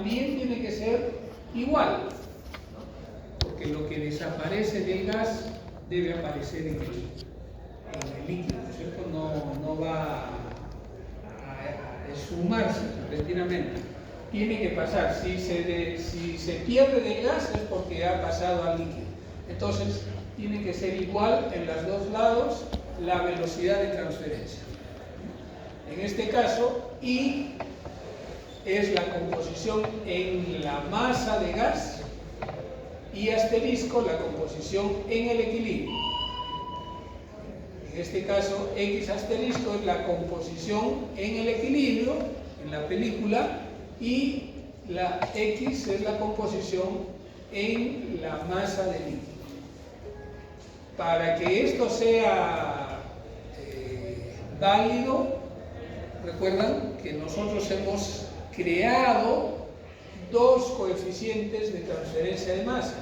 también tiene que ser igual, porque lo que desaparece del gas debe aparecer en el líquido, ¿no es cierto? No va a esfumarse repentinamente. Tiene que pasar. Si se pierde del gas es porque ha pasado al líquido. Entonces, tiene que ser igual en los dos lados la velocidad de transferencia. En este caso, I es la composición en la masa de gas y asterisco la composición en el equilibrio. En este caso, X asterisco es la composición en el equilibrio, en la película, y la X es la composición en la masa de líquido. Para que esto sea válido, recuerdan que nosotros hemos creado dos coeficientes de transferencia de masa.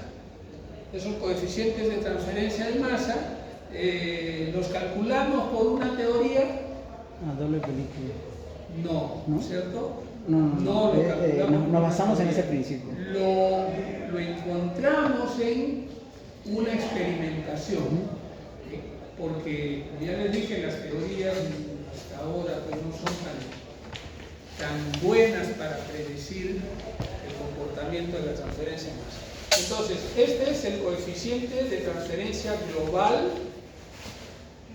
Esos coeficientes de transferencia de masa los calculamos por una teoría. Doble película. No, ¿cierto? No, lo calculamos. nos basamos en ese principio. Lo encontramos en una experimentación, porque ya les dije, las teorías hasta ahora pues no son tan buenas para predecir el comportamiento de la transferencia de masa. Entonces, este es el coeficiente de transferencia global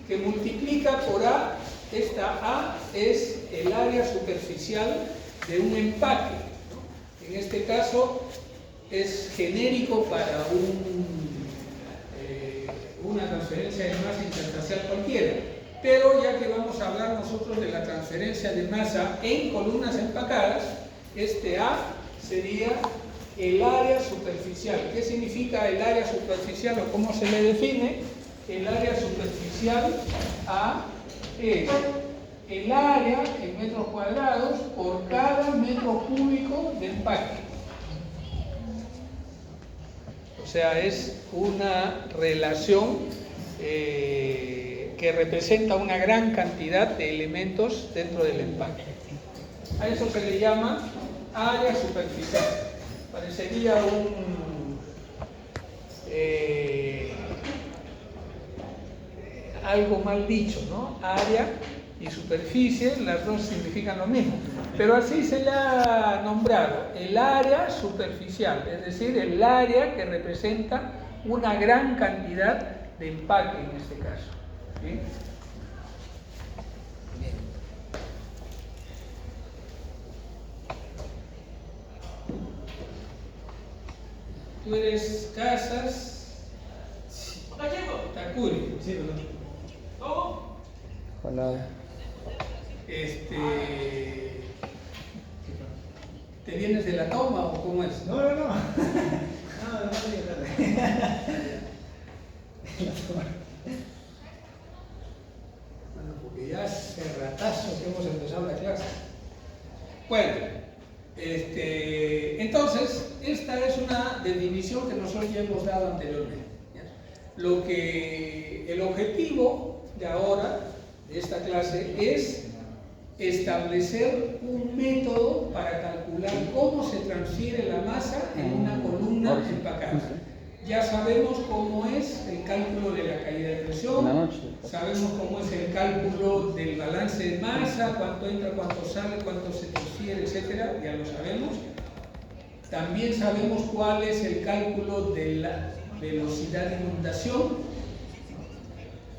que multiplica por A. Esta A es el área superficial de un empaque, ¿no? En este caso es genérico para una transferencia de masa interfacial cualquiera, pero ya que vamos a hablar nosotros de la transferencia de masa en columnas empacadas, este A sería el área superficial. ¿Qué significa el área superficial o cómo se le define? El área superficial A es el área en metros cuadrados por cada metro cúbico de empaque. O sea, es una relación que representa una gran cantidad de elementos dentro del empaque. A eso se le llama área superficial. Parecería algo mal dicho, ¿no? Área y superficie, las dos significan lo mismo, pero así se le ha nombrado el área superficial, es decir, el área que representa una gran cantidad de empaque en este caso. ¿Sí? Bien. Tú eres Casas Takuri. Sí, perdón. ¿Cómo? Hola. ¿Te vienes de la toma o cómo es? No. No digo nada. Bueno, porque ya hace ratazo que hemos empezado la clase. Bueno, entonces, esta es una definición que nosotros ya hemos dado anteriormente. ¿Ya? El objetivo de ahora, de esta clase, es establecer un método para calcular cómo se transfiere la masa en una columna empacada. Ya sabemos cómo es el cálculo de la caída de presión, sabemos cómo es el cálculo del balance de masa, cuánto entra, cuánto sale, cuánto se transfiere, etcétera, ya lo sabemos. También sabemos cuál es el cálculo de la velocidad de inundación.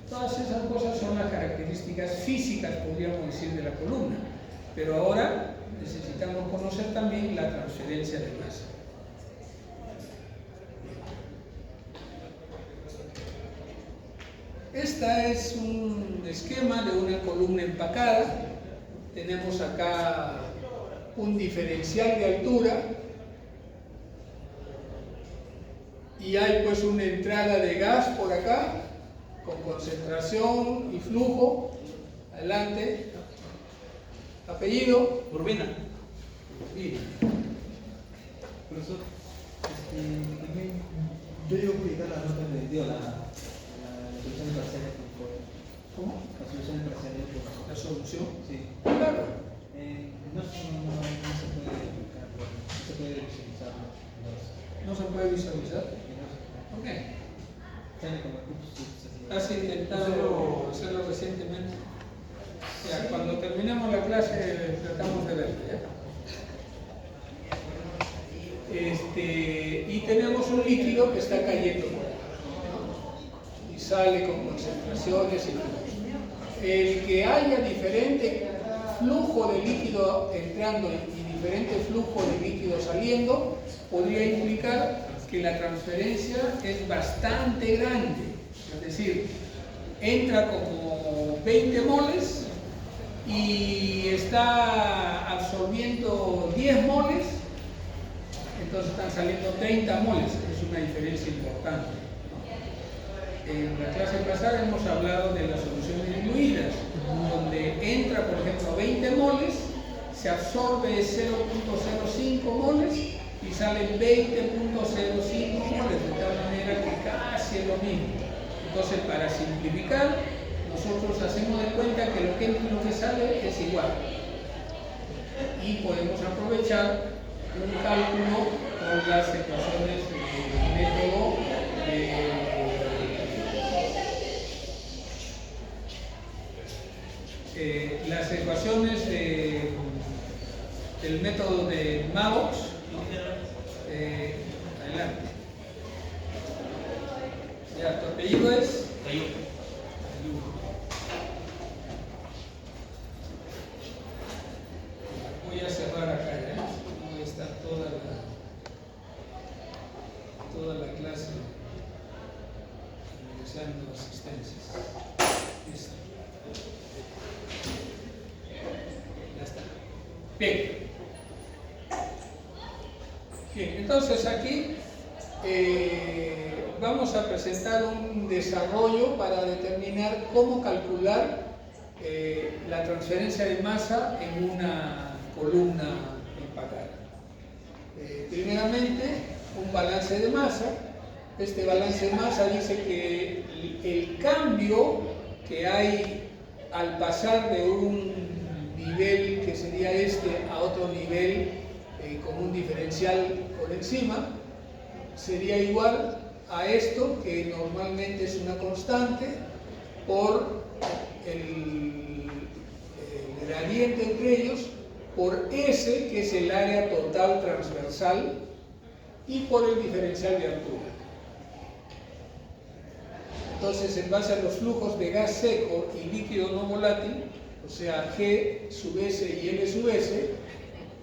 Todas esas cosas son las características físicas, podríamos decir, de la columna. Pero ahora necesitamos conocer también la transferencia de masa. Este es un esquema de una columna empacada. Tenemos acá un diferencial de altura y hay pues una entrada de gas por acá con concentración y flujo. Adelante. Apellido. Urbina. Urbina. Profesor, yo llevo a publicar la nota de la solución parcial. ¿Cómo? La solución parcial. ¿La solución? Sí. Claro. No se puede publicar. Se puede visualizar No se puede visualizar. ¿Por qué? Sale como cursos. ¿Has intentado hacerlo recientemente? Ya, cuando terminemos la clase tratamos de verlo, ¿ya? Y tenemos un líquido que está cayendo por ahí, ¿no? Y sale con concentraciones y todo. El que haya diferente flujo de líquido entrando y diferente flujo de líquido saliendo podría implicar que la transferencia es bastante grande. Es decir, entra como 20 moles y está absorbiendo 10 moles, entonces están saliendo 30 moles, es una diferencia importante. En la clase pasada hemos hablado de las soluciones diluidas, donde entra, por ejemplo, 20 moles, se absorbe 0.05 moles y salen 20.05 moles, de tal manera que casi es lo mismo. Entonces, para simplificar, nosotros hacemos de cuenta que lo que sale es igual. Y podemos aprovechar un cálculo con las ecuaciones del método las ecuaciones del método de Maddox. Adelante. Ya, tu apellido es voy a cerrar acá, ¿eh? No voy a estar toda la clase realizando asistencias. Listo. Ya está. Bien. Bien, entonces aquí vamos a presentar un desarrollo para determinar cómo calcular la transferencia de masa en una columna empacada. Primeramente, un balance de masa. Este balance de masa dice que el cambio que hay al pasar de un nivel que sería este a otro nivel con un diferencial por encima sería igual a esto, que normalmente es una constante, por el gradiente entre ellos, por S, que es el área total transversal, y por el diferencial de altura. Entonces, en base a los flujos de gas seco y líquido no volátil, o sea, G sub S y L sub S,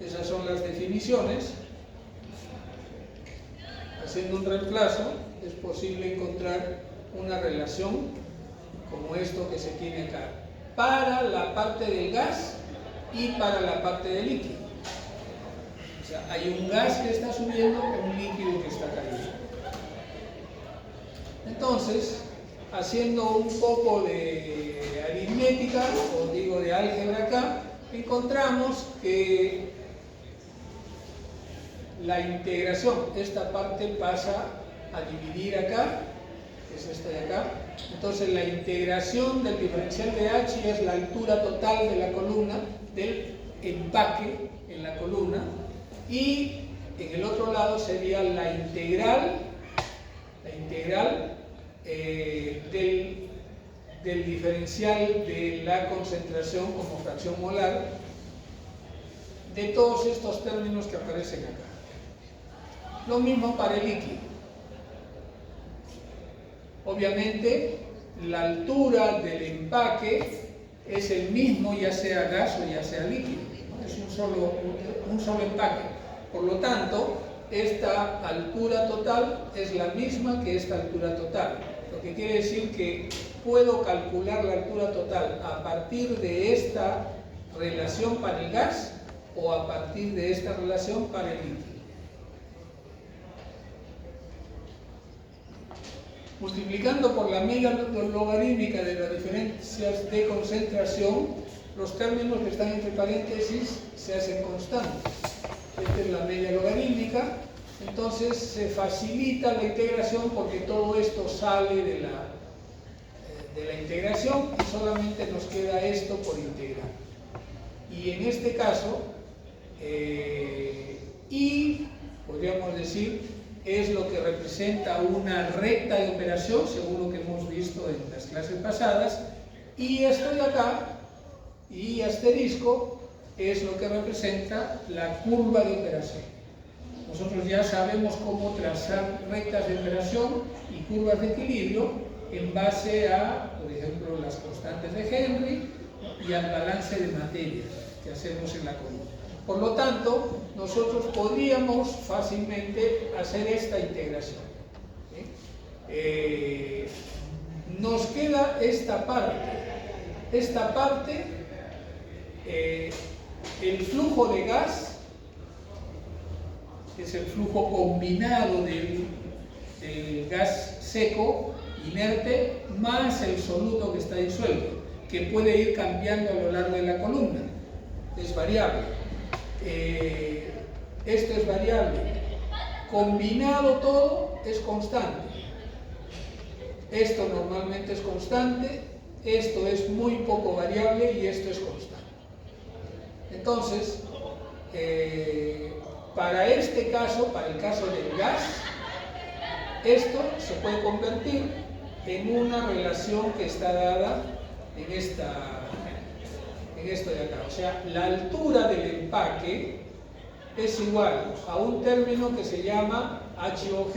esas son las definiciones. Haciendo un reemplazo, es posible encontrar una relación como esto que se tiene acá, para la parte del gas y para la parte del líquido. O sea, hay un gas que está subiendo y un líquido que está cayendo. Entonces, haciendo un poco de aritmética, o digo de álgebra acá, encontramos que la integración, esta parte pasa a dividir acá, que es esta de acá. Entonces la integración del diferencial de H es la altura total de la columna, del empaque en la columna, y en el otro lado sería la integral del diferencial de la concentración como fracción molar de todos estos términos que aparecen acá. Lo mismo para el líquido. Obviamente, la altura del empaque es el mismo, ya sea gas o ya sea líquido, ¿no? Es un solo empaque. Por lo tanto, esta altura total es la misma que esta altura total. Lo que quiere decir que puedo calcular la altura total a partir de esta relación para el gas o a partir de esta relación para el líquido. Multiplicando por la media logarítmica de las diferencias de concentración, los términos que están entre paréntesis se hacen constantes. Esta es la media logarítmica, entonces se facilita la integración porque todo esto sale de la integración y solamente nos queda esto por integrar. Y en este caso, y decir, es lo que representa una recta de operación, según lo que hemos visto en las clases pasadas, y esto de acá, y asterisco, es lo que representa la curva de operación. Nosotros ya sabemos cómo trazar rectas de operación y curvas de equilibrio en base a, por ejemplo, las constantes de Henry y al balance de materias que hacemos en la columna. Por lo tanto, nosotros podríamos fácilmente hacer esta integración. ¿Sí? Nos queda esta parte. Esta parte, el flujo de gas, es el flujo combinado del gas seco, inerte, más el soluto que está disuelto, que puede ir cambiando a lo largo de la columna. Es variable. Esto es variable. Combinado todo es constante. Esto normalmente es constante, esto es muy poco variable y esto es constante. Entonces, para este caso, para el caso del gas, esto se puede convertir en una relación que está dada en esto de acá. O sea, la altura del empaque es igual a un término que se llama HOG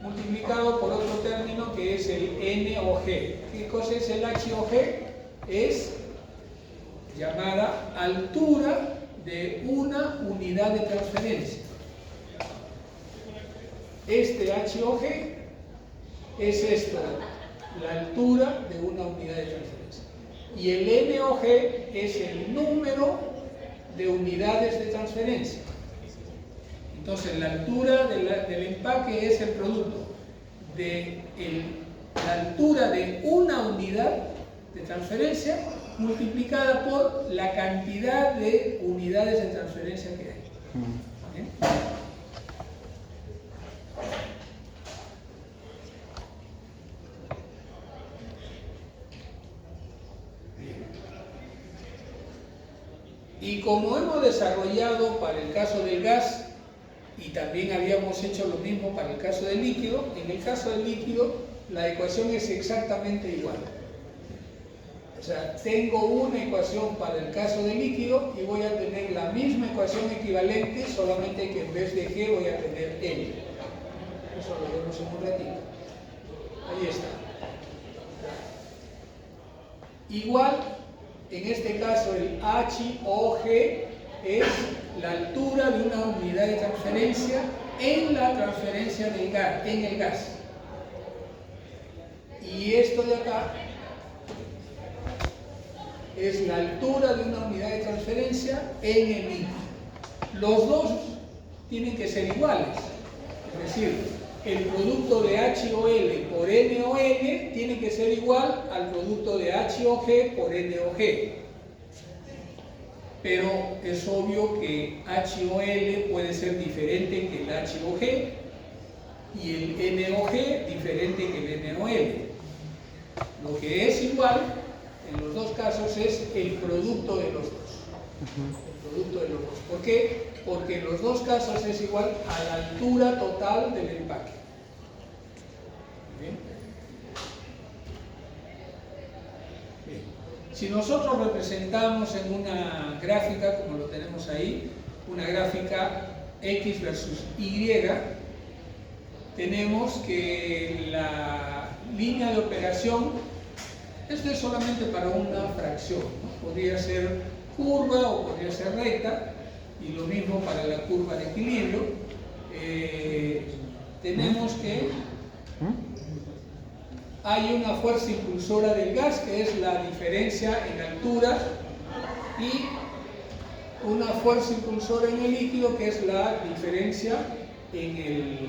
multiplicado por otro término que es el NOG. ¿Qué cosa es el HOG? Es llamada altura de una unidad de transferencia. Este HOG es esto, la altura de una unidad de transferencia. Y el NOG es el número de unidades de transferencia. Entonces, la altura del empaque es el producto de la altura de una unidad de transferencia multiplicada por la cantidad de unidades de transferencia que hay. ¿Bien? Y como hemos desarrollado para el caso del gas, y también habíamos hecho lo mismo para el caso del líquido, en el caso del líquido la ecuación es exactamente igual. O sea, tengo una ecuación para el caso del líquido y voy a tener la misma ecuación equivalente, solamente que en vez de G voy a tener L. Eso lo vemos en un ratito. Ahí está. Igual, en este caso el HOG es la altura de una unidad de transferencia en la transferencia del gas, en el gas. Y esto de acá es la altura de una unidad de transferencia en el líquido. Los dos tienen que ser iguales. Es decir, el producto de HOL por NOL tiene que ser igual al producto de HOG por NOG. Pero es obvio que HOL puede ser diferente que el HOG y el NOG diferente que el NOL. Lo que es igual en los dos casos es el producto de los dos. El producto de los dos. ¿Por qué? Porque en los dos casos es igual a la altura total del empaque. ¿Bien? Bien. Si nosotros representamos en una gráfica, como lo tenemos ahí, una gráfica X versus Y, tenemos que la línea de operación, esto es solamente para una fracción, ¿no? Podría ser curva o podría ser recta, y lo mismo para la curva de equilibrio. Tenemos que hay una fuerza impulsora del gas, que es la diferencia en altura, y una fuerza impulsora en el líquido, que es la diferencia en el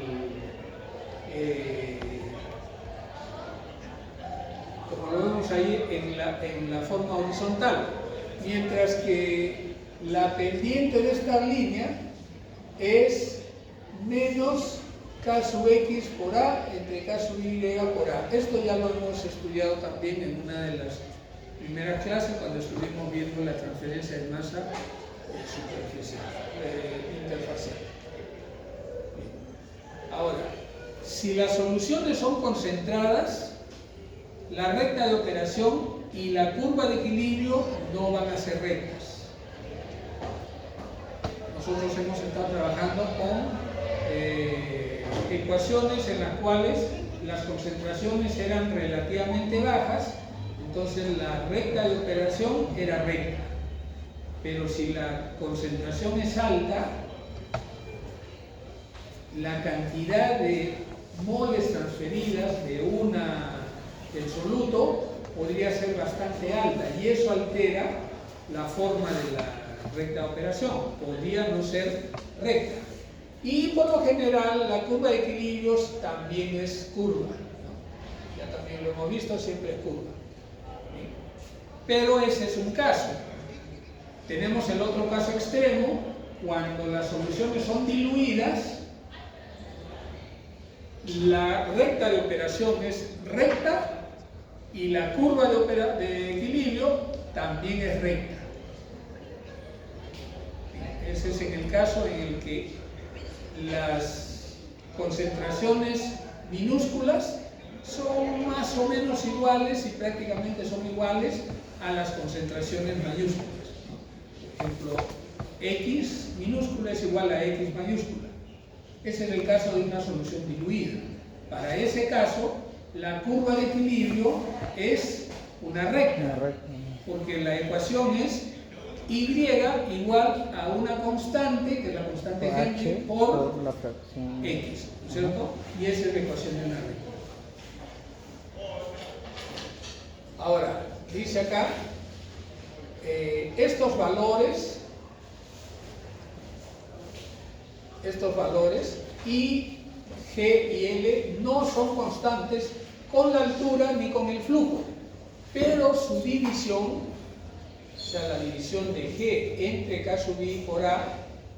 como lo vemos ahí en la forma horizontal, mientras que la pendiente de esta línea es menos K sub X por A entre K sub Y por A. Esto ya lo hemos estudiado también en una de las primeras clases cuando estuvimos viendo la transferencia de masa superficial, interfacial. si las soluciones son concentradas, la recta de operación y la curva de equilibrio no van a ser rectas. Nosotros hemos estado trabajando con ecuaciones en las cuales las concentraciones eran relativamente bajas, entonces la recta de operación era recta. Pero si la concentración es alta, la cantidad de moles transferidas del soluto podría ser bastante alta y eso altera la forma de la recta de operación, podría no ser recta. Y por lo general la curva de equilibrios también es curva, ¿no? Ya también lo hemos visto, siempre es curva. ¿Sí? Pero ese es un caso. Tenemos el otro caso extremo, cuando las soluciones son diluidas, la recta de operación es recta y la curva de equilibrio también es recta. Ese es en el caso en el que las concentraciones minúsculas son más o menos iguales y prácticamente son iguales a las concentraciones mayúsculas. Por ejemplo, X minúscula es igual a X mayúscula. Ese es el caso de una solución diluida. Para ese caso, la curva de equilibrio es una recta, porque la ecuación es Y igual a una constante, que es la constante Henry, por la fracción X, ¿cierto? Y esa es la ecuación de una recta. Ahora, dice acá, estos valores I, G y L no son constantes con la altura ni con el flujo, pero su división, o sea, la división de G entre K sub I por A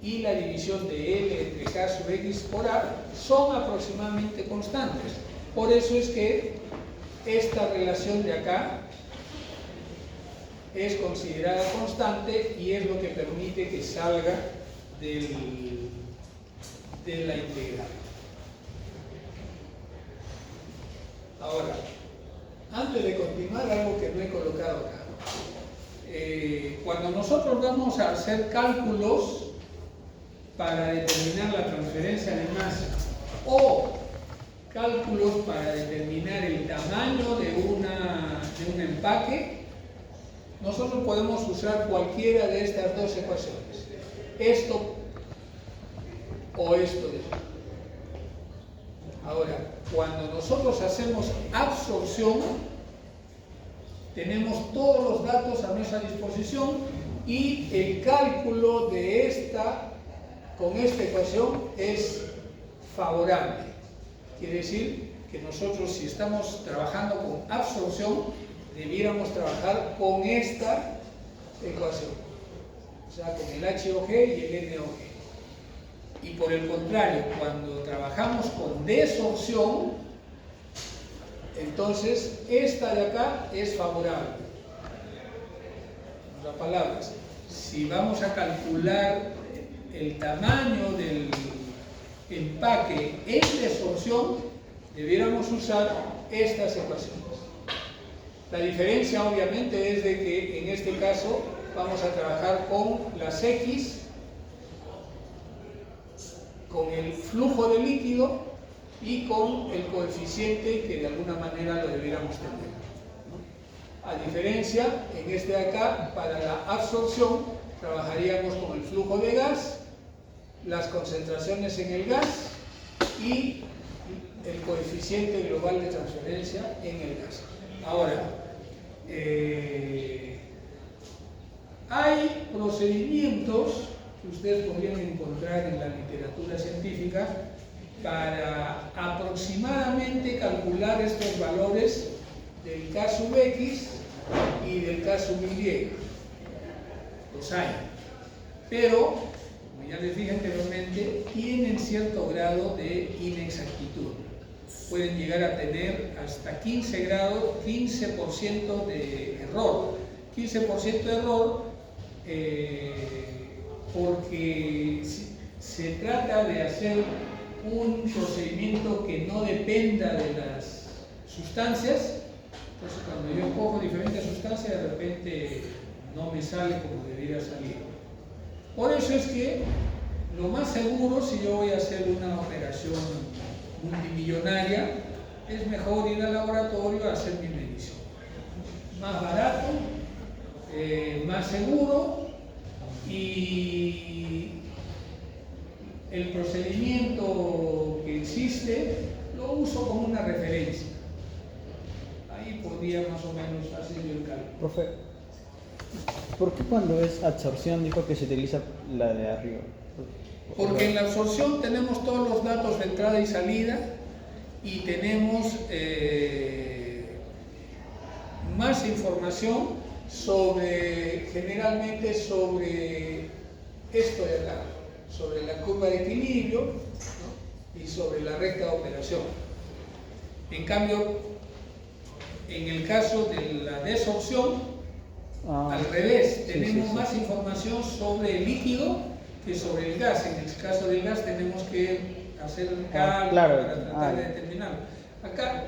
y la división de L entre K sub X por A son aproximadamente constantes. Por eso es que esta relación de acá es considerada constante y es lo que permite que salga de la integral. Ahora, antes de continuar, algo que no he colocado acá. Cuando nosotros vamos a hacer cálculos para determinar la transferencia de masa o cálculos para determinar el tamaño de un empaque, nosotros podemos usar cualquiera de estas dos ecuaciones, esto o esto de aquí. Ahora, cuando nosotros hacemos absorción, tenemos todos los datos a nuestra disposición y el cálculo de con esta ecuación es favorable. Quiere decir que nosotros, si estamos trabajando con absorción, debiéramos trabajar con esta ecuación, o sea, con el HOG y el NOG. Y por el contrario, cuando trabajamos con desorción, entonces esta de acá es favorable. En otras palabras, si vamos a calcular el tamaño del empaque en desorción, debiéramos usar estas ecuaciones. La diferencia obviamente es de que en este caso vamos a trabajar con las X, con el flujo de líquido y con el coeficiente que de alguna manera lo debiéramos tener, ¿no? A diferencia, en este de acá, para la absorción, trabajaríamos con el flujo de gas, las concentraciones en el gas y el coeficiente global de transferencia en el gas. Ahora, hay procedimientos que ustedes podrían encontrar en la literatura científica para aproximadamente calcular estos valores del K sub X y del K sub Y. Los hay. Pero, como ya les dije anteriormente, tienen cierto grado de inexactitud. Pueden llegar a tener hasta 15 grados, 15% de error. 15% de error porque se trata de hacer un procedimiento que no dependa de las sustancias. Entonces, cuando yo cojo diferentes sustancias, de repente no me sale como debería salir. Por eso es que lo más seguro, si yo voy a hacer una operación multimillonaria, es mejor ir al laboratorio a hacer mi medición. Más barato, más seguro, y el procedimiento que existe lo uso como una referencia. Ahí podría más o menos hacer yo el cálculo. Profe, ¿por qué cuando es absorción dijo que se utiliza la de arriba? Porque en la absorción tenemos todos los datos de entrada y salida y tenemos más información generalmente sobre esto de acá, sobre la curva de equilibrio, ¿no? Y sobre la recta de operación. En cambio, en el caso de la desorción, al revés, tenemos más información sobre el líquido que sobre el gas. En el caso del gas tenemos que hacer el cálculo para tratar de determinarlo. Acá,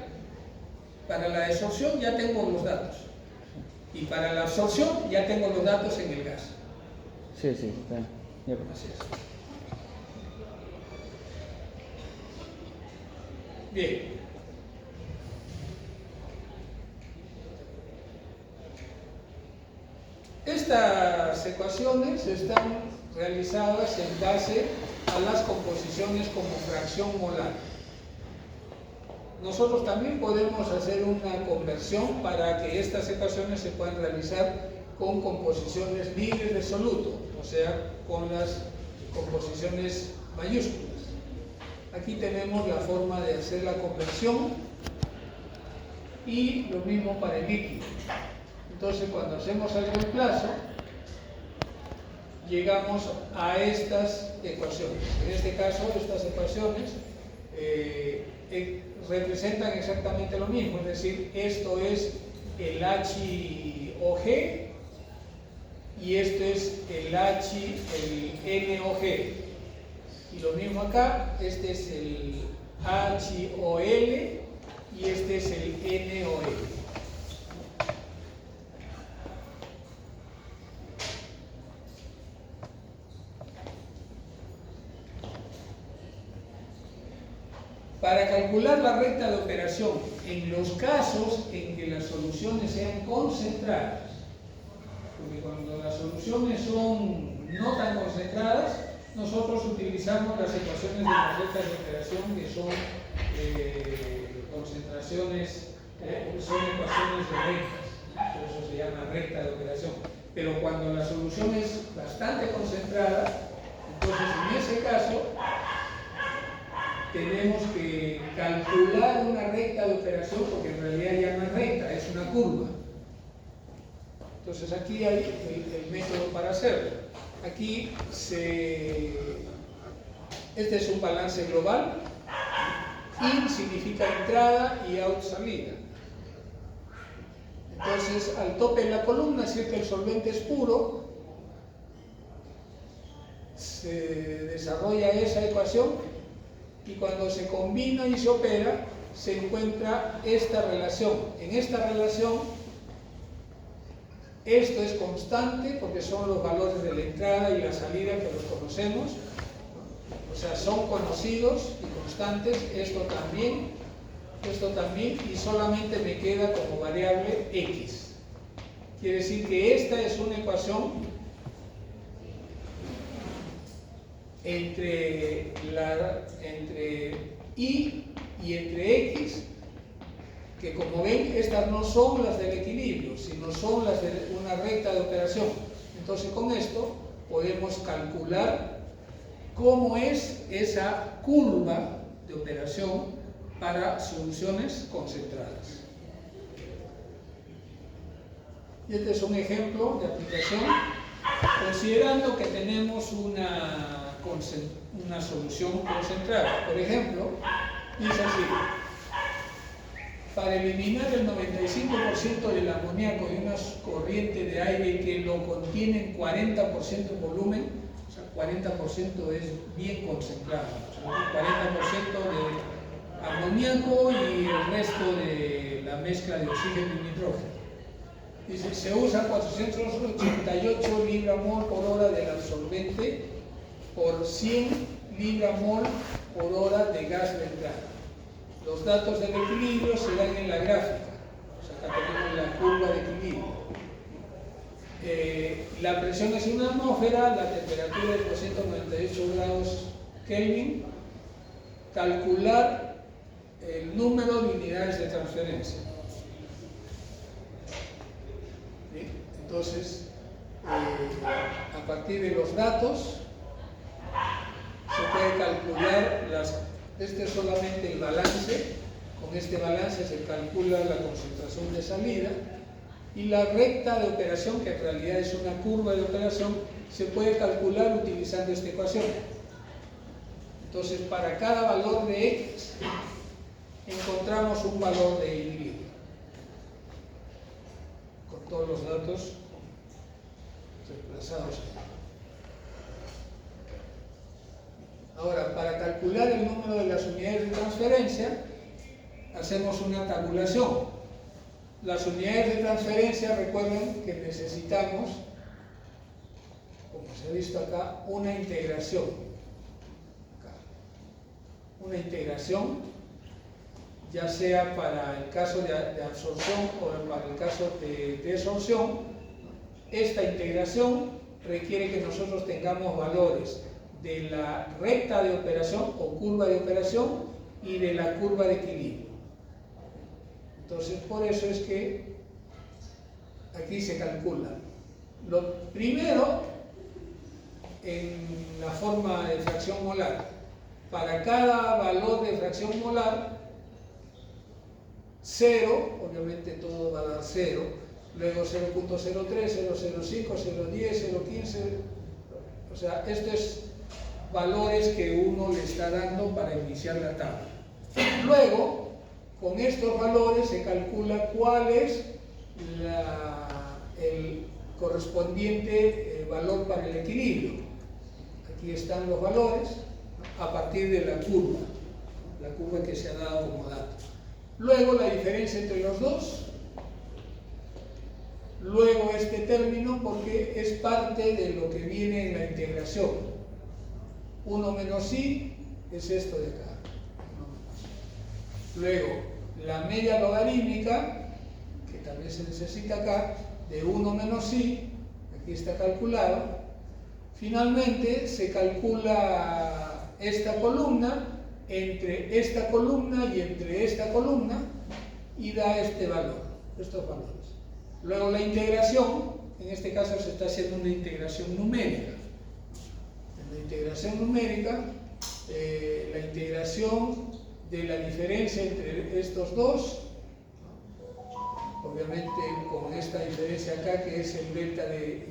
para la desorción ya tengo los datos, y para la absorción ya tengo los datos en el gas. Sí, está bien. Así es. Bien. Estas ecuaciones están realizadas en base a las composiciones como fracción molar. Nosotros también podemos hacer una conversión para que estas ecuaciones se puedan realizar con composiciones libres de soluto, o sea, con las composiciones mayúsculas. Aquí tenemos la forma de hacer la conversión y lo mismo para el líquido. Entonces, cuando hacemos el reemplazo, llegamos a estas ecuaciones. En este caso, estas ecuaciones representan exactamente lo mismo, es decir, esto es el HOG y esto es el NOG. Y lo mismo acá, este es el HOL y este es el NOL. Para calcular la recta de operación, en los casos en que las soluciones sean concentradas, porque cuando las soluciones son no tan concentradas, nosotros utilizamos las ecuaciones de la recta de operación, que son concentraciones, son ecuaciones de rectas, por eso se llama recta de operación. Pero cuando la solución es bastante concentrada, entonces en ese caso tenemos que calcular una recta de operación, porque en realidad ya no es recta, es una curva. Entonces aquí hay el método para hacerlo. Aquí este es un balance global. In significa entrada y out salida. Entonces, al tope de la columna, si es que el solvente es puro, se desarrolla esa ecuación. Y cuando se combina y se opera, se encuentra esta relación. En esta relación, esto es constante porque son los valores de la entrada y la salida que los conocemos. O sea, son conocidos y constantes. Esto también, y solamente me queda como variable X. Quiere decir que esta es una ecuación entre Y y entre X, que como ven, estas no son las del equilibrio, sino son las de una recta de operación. Entonces, con esto podemos calcular cómo es esa curva de operación para soluciones concentradas. Y este es un ejemplo de aplicación, considerando que tenemos una solución concentrada. Por ejemplo, dice así: para eliminar el 95% del amoníaco de una corriente de aire que lo contiene en 40% de volumen, O sea, 40% es bien concentrado. O sea, 40% de amoníaco y el resto de la mezcla de oxígeno y nitrógeno. Dice, se usa 488 libra-mol por hora del absorbente por 100 libra-mol por hora de gas ventral. Los datos del equilibrio se dan en la gráfica. O sea, acá tenemos la curva de equilibrio. La presión es una atmósfera, la temperatura es 298 grados Kelvin. Calcular el número de unidades de transferencia. ¿Sí? Entonces, a partir de los datos, se puede calcular este es solamente el balance. Con este balance se calcula la concentración de salida. Y la recta de operación, que en realidad es una curva de operación, se puede calcular utilizando esta ecuación. Entonces, para cada valor de X, encontramos un valor de Y, con todos los datos reemplazados. Ahora, para calcular el número de las unidades de transferencia, hacemos una tabulación. Las unidades de transferencia, recuerden que necesitamos, como se ha visto acá, una integración. Una integración, ya sea para el caso de absorción o para el caso de desorción. Esta integración requiere que nosotros tengamos valores de la recta de operación o curva de operación y de la curva de equilibrio. Entonces, por eso es que aquí se calcula. Lo primero, en la forma de fracción molar, para cada valor de fracción molar, 0, obviamente todo va a dar 0, luego 0.03, 0.05, 0.10, 0.15, o sea, estos es valores que uno le está dando para iniciar la tabla. Luego, con estos valores se calcula cuál es el correspondiente valor para el equilibrio. Aquí están los valores a partir de la curva que se ha dado como dato. Luego la diferencia entre los dos. Luego este término, porque es parte de lo que viene en la integración. 1 menos i es esto de acá. Luego, la media logarítmica, que también se necesita acá, de 1 menos i, aquí está calculado. Finalmente, se calcula esta columna entre esta columna y entre esta columna y da este valor, estos valores. Luego la integración, en este caso se está haciendo una integración numérica. En la integración numérica, la integración de la diferencia entre estos dos, obviamente con esta diferencia acá que es el delta de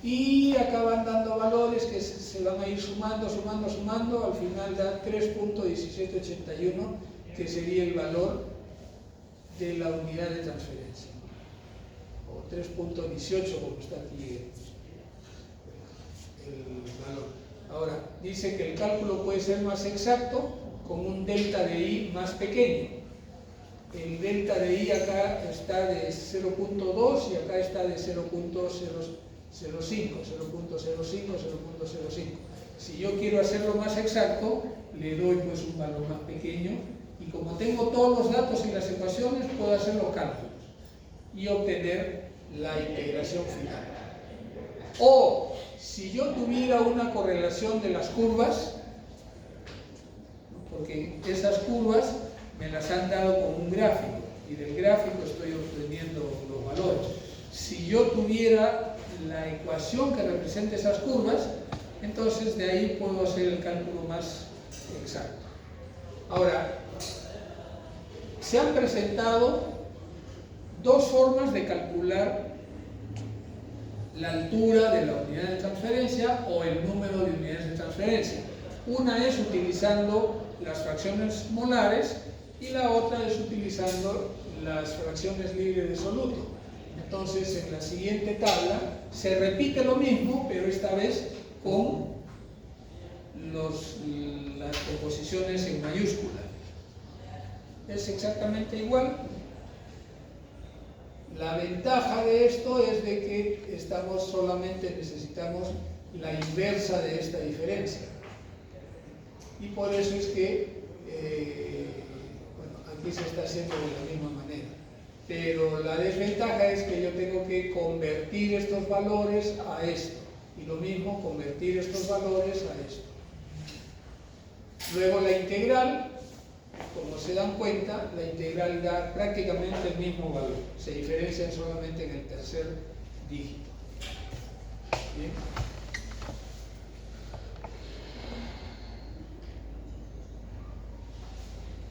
Y, y acá van dando valores que se van a ir sumando, al final da 3.1781, que sería el valor de la unidad de transferencia, o 3.18 como está aquí el valor. Ahora, dice que el cálculo puede ser más exacto con un delta de I más pequeño. El delta de I acá está de 0.2 y acá está de 0.05. Si yo quiero hacerlo más exacto, le doy pues un valor más pequeño y como tengo todos los datos y las ecuaciones, puedo hacer los cálculos y obtener la integración final. O si yo tuviera una correlación de las curvas, porque esas curvas me las han dado con un gráfico y del gráfico estoy obteniendo los valores. Si yo tuviera la ecuación que representa esas curvas, entonces de ahí puedo hacer el cálculo más exacto. Ahora, se han presentado dos formas de calcular la altura de la unidad de transferencia o el número de unidades de transferencia. Una es utilizando las fracciones molares y la otra es utilizando las fracciones libres de soluto. Entonces, en la siguiente tabla se repite lo mismo, pero esta vez con las composiciones en mayúscula. Es exactamente igual. La ventaja de esto es de que solamente necesitamos la inversa de esta diferencia. Y por eso es que, aquí se está haciendo de la misma manera. Pero la desventaja es que yo tengo que convertir estos valores a esto. Y lo mismo, convertir estos valores a esto. Luego la integral, como se dan cuenta, la integral da prácticamente el mismo valor. Se diferencian solamente en el tercer dígito. ¿Bien?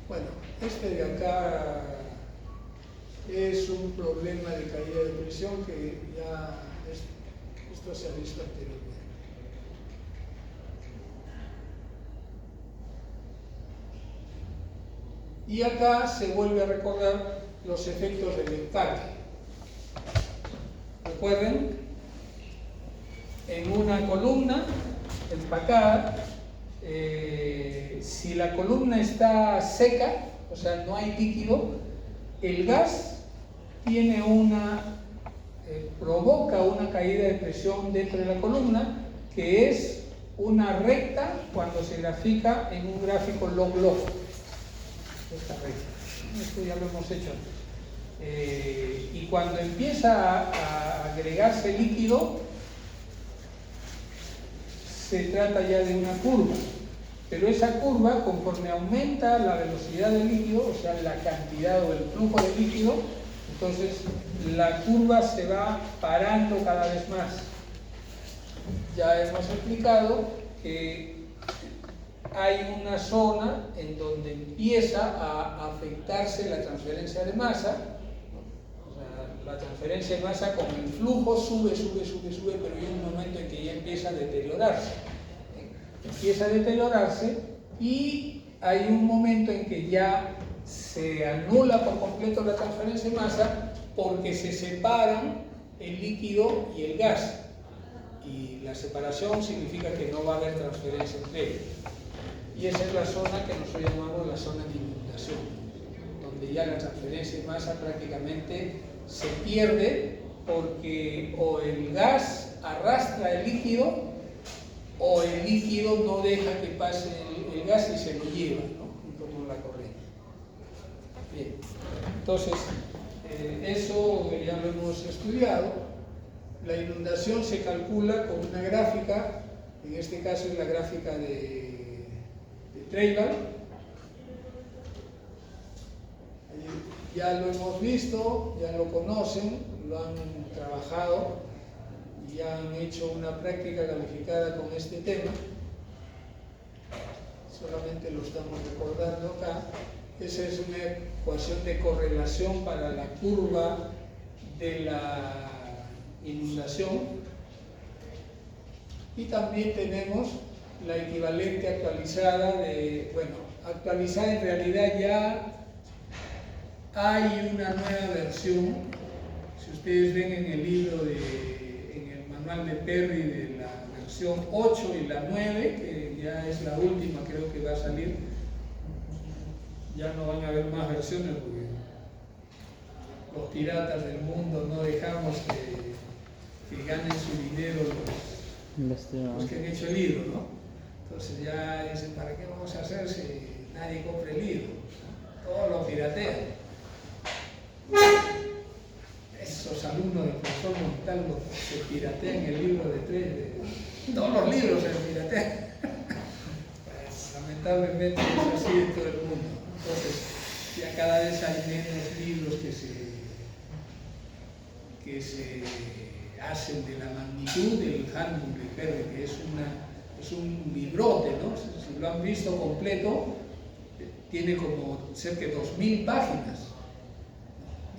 Bueno, este de acá es un problema de caída de presión que ya esto se ha visto anteriormente. Y acá se vuelve a recordar los efectos del empaque. Recuerden, en una columna empacada, si la columna está seca, o sea, no hay líquido, el gas tiene provoca una caída de presión dentro de la columna, que es una recta cuando se grafica en un gráfico log-log. Esta recta. Esto ya lo hemos hecho antes. Y cuando empieza a agregarse líquido, se trata ya de una curva. Pero esa curva, conforme aumenta la velocidad del líquido, o sea, la cantidad o el flujo de líquido, entonces la curva se va parando cada vez más. Ya hemos explicado que hay una zona en donde empieza a afectarse la transferencia de masa. O sea, la transferencia de masa con el flujo sube, pero hay un momento en que ya empieza a deteriorarse. Empieza a deteriorarse y hay un momento en que ya se anula por completo la transferencia de masa porque se separan el líquido y el gas. Y la separación significa que no va a haber transferencia entre ellos. Y esa es la zona que nosotros llamamos la zona de inundación, donde ya la transferencia de masa prácticamente se pierde porque o el gas arrastra el líquido o el líquido no deja que pase el gas y se lo lleva, ¿no? Junto con la corriente. Bien, entonces eso ya lo hemos estudiado. La inundación se calcula con una gráfica, en este caso es la gráfica de Treibal. Ya lo hemos visto, ya lo conocen, lo han trabajado. Ya han hecho una práctica calificada con este tema, solamente lo estamos recordando acá. Esa es una ecuación de correlación para la curva de la inundación. Y también tenemos la equivalente actualizada actualizada en realidad ya hay una nueva versión. Si ustedes ven en el libro de Perry de la versión 8 y la 9, que ya es la última, creo que va a salir, ya no van a haber más versiones porque los piratas del mundo no dejamos que ganen su dinero los que han hecho el libro, ¿no? Entonces ya dicen, ¿para qué vamos a hacer si nadie compra el libro? Todos lo piratean. Esos alumnos del profesor Montalvo se piratean el libro de tres. Todos los libros se piratean. Pues, lamentablemente es así en todo el mundo. Entonces, ya cada vez hay menos libros que se hacen de la magnitud del Handbuch de Perry, que es un librote, ¿no? Si lo han visto completo, tiene como cerca de 2000 páginas.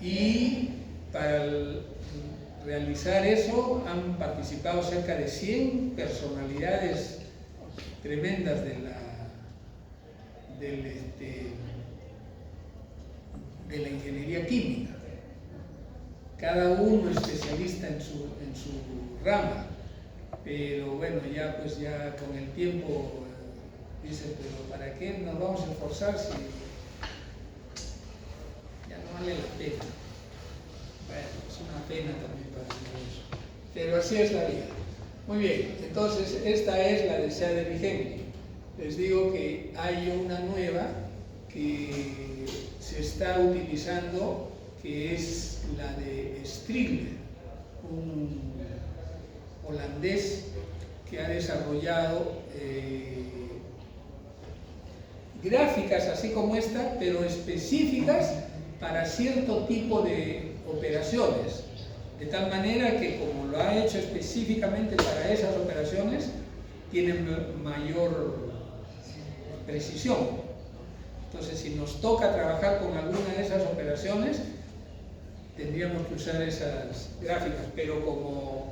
Y para realizar eso han participado cerca de 100 personalidades tremendas de la ingeniería química, cada uno especialista en su rama. pero bueno, ya pues ya con el tiempo dice, pero ¿para qué nos vamos a esforzar si ya no vale la pena? Bueno, es una pena también para nosotros, pero así es la vida. Muy bien, entonces esta es la de SEA de vigente. Les digo que hay una nueva que se está utilizando, que es la de Striegler, un holandés que ha desarrollado gráficas así como esta, pero específicas para cierto tipo de operaciones, de tal manera que como lo ha hecho específicamente para esas operaciones, tienen mayor precisión. Entonces, si nos toca trabajar con alguna de esas operaciones, tendríamos que usar esas gráficas, pero como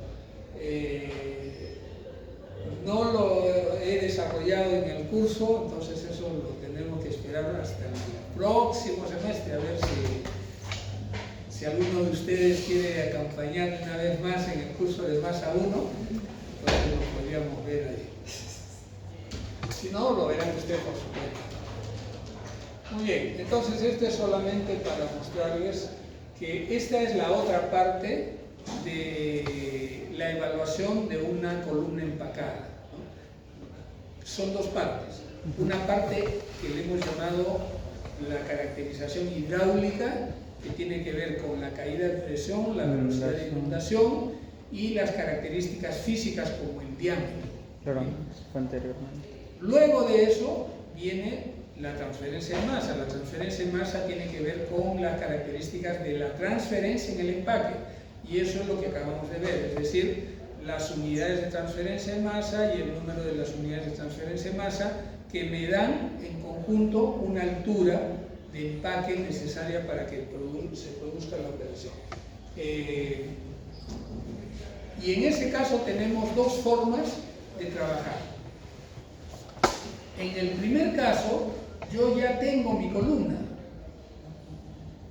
no lo he desarrollado en el curso, entonces eso lo tendremos que esperar hasta el próximo semestre, a ver si alguno de ustedes quiere acompañar una vez más en el curso de más a uno, entonces lo podríamos ver ahí. Si no, lo verán ustedes por su cuenta. Muy bien, entonces esto es solamente para mostrarles que esta es la otra parte de la evaluación de una columna empacada, ¿no? Son dos partes. Una parte que le hemos llamado la caracterización hidráulica, que tiene que ver con la caída de presión, la velocidad de inundación y las características físicas como el diámetro. Claro, fue anteriormente. Luego de eso viene la transferencia de masa. La transferencia de masa tiene que ver con las características de la transferencia en el empaque, y eso es lo que acabamos de ver, es decir, las unidades de transferencia de masa y el número de las unidades de transferencia de masa que me dan en conjunto una altura de empaque necesaria para que se produzca la operación. Y en ese caso tenemos dos formas de trabajar. En el primer caso, yo ya tengo mi columna,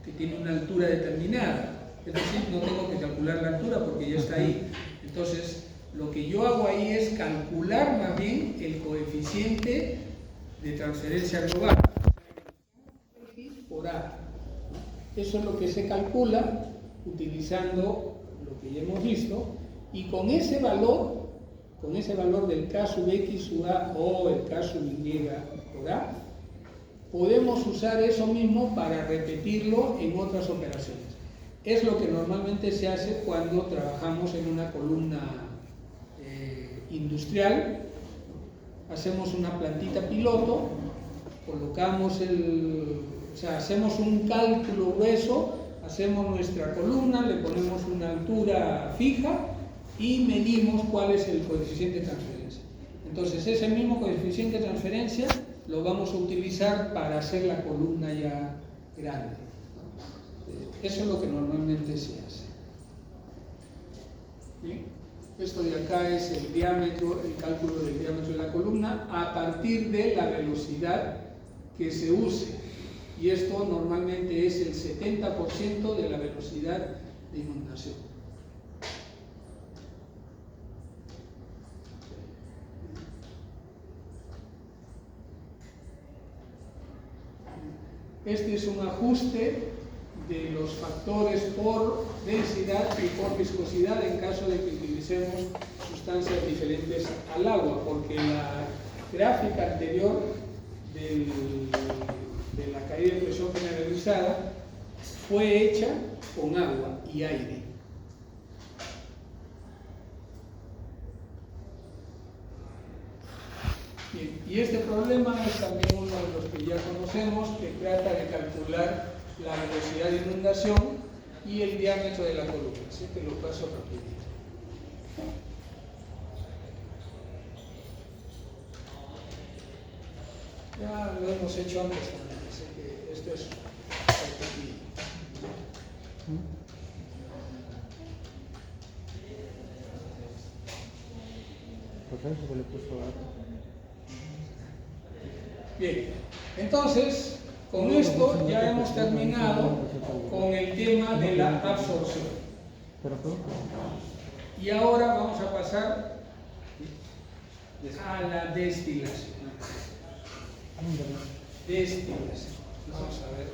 que tiene una altura determinada, es decir, no tengo que calcular la altura porque ya está ahí. Entonces, lo que yo hago ahí es calcular más bien el coeficiente de transferencia global, X por A. Eso es lo que se calcula utilizando lo que ya hemos visto, y con ese valor del K sub X sub A o el K sub Y por A, podemos usar eso mismo para repetirlo en otras operaciones. Es lo que normalmente se hace cuando trabajamos en una columna industrial. Hacemos una plantita piloto, colocamos hacemos un cálculo grueso, hacemos nuestra columna, le ponemos una altura fija y medimos cuál es el coeficiente de transferencia. Entonces, ese mismo coeficiente de transferencia lo vamos a utilizar para hacer la columna ya grande. Eso es lo que normalmente se hace. ¿Bien? Esto de acá es el diámetro, el cálculo del diámetro de la columna a partir de la velocidad que se use. Y esto normalmente es el 70% de la velocidad de inundación. Este es un ajuste de los factores por densidad y por viscosidad en caso de que utilicemos sustancias diferentes al agua, porque la gráfica anterior de la caída de presión generalizada fue hecha con agua y aire. Bien, y este problema es también uno de los que ya conocemos, que trata de calcular la velocidad de inundación y el diámetro de la columna. Así que lo paso rapidito. Ya lo hemos hecho antes también, así que esto es repetido. ¿Por eso se le puso gato? Bien, entonces, con esto ya hemos terminado con el tema de la absorción. Y ahora vamos a pasar a la destilación. Destilación. Vamos a ver.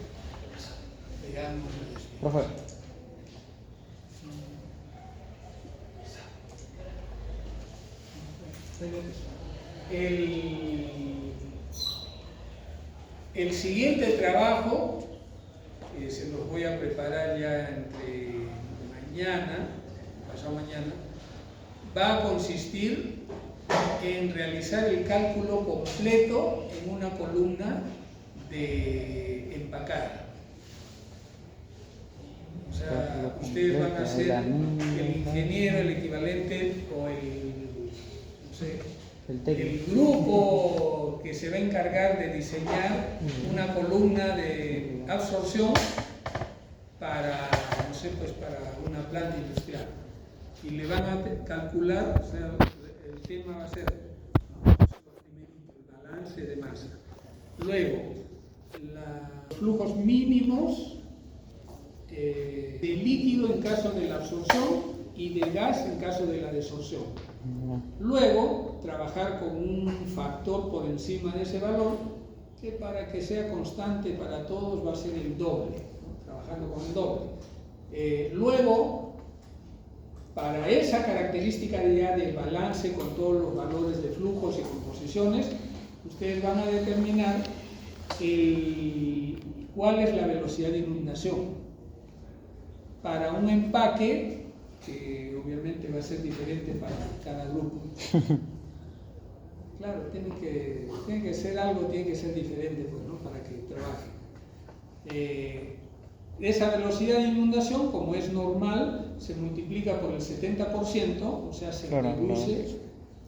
Veamos la destilación. Profe. El siguiente trabajo, se los voy a preparar ya entre mañana, pasado mañana, va a consistir en realizar el cálculo completo en una columna de empacada. O sea, ustedes van a ser el ingeniero, el equivalente o no sé, el grupo que se va a encargar de diseñar una columna de absorción para, no sé, pues para una planta industrial. Y le van a calcular, o sea, el tema va a ser el balance de masa. Luego, los flujos mínimos de líquido en caso de la absorción y de gas en caso de la desorción. Luego, trabajar con un factor por encima de ese valor que para que sea constante para todos va a ser el doble, ¿no? Trabajando con el doble. Luego, para esa característica ya del balance con todos los valores de flujos y composiciones, ustedes van a determinar cuál es la velocidad de inundación. Para un empaque, que obviamente va a ser diferente para cada grupo. Claro, tiene que ser algo, tiene que ser diferente, pues, ¿no? Para que trabaje. Esa velocidad de inundación, como es normal, se multiplica por el 70%, o sea, se reduce,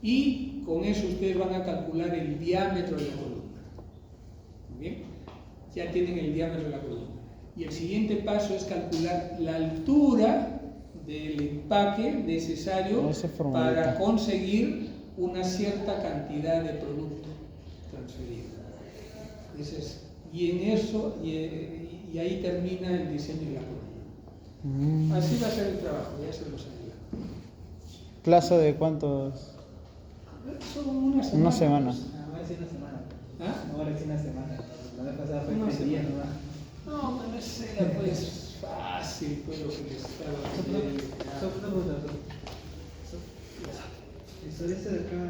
y con eso ustedes van a calcular el diámetro de la columna. ¿Bien? Ya tienen el diámetro de la columna. Y el siguiente paso es calcular la altura del empaque necesario para conseguir una cierta cantidad de producto transferido. Y en eso, y ahí termina el diseño de la columna. Así va a ser el trabajo, ya se los ayuda. ¿Plazo de cuántos? Son una semana. Una semana. Ahora sí una semana. ¿Ah? Ahora sí una semana. La vez pasada fue Una 3 días semana. nomás. No, pero ese era pues fácil, pues lo que les estaba Solo una pregunta. Eso de acá.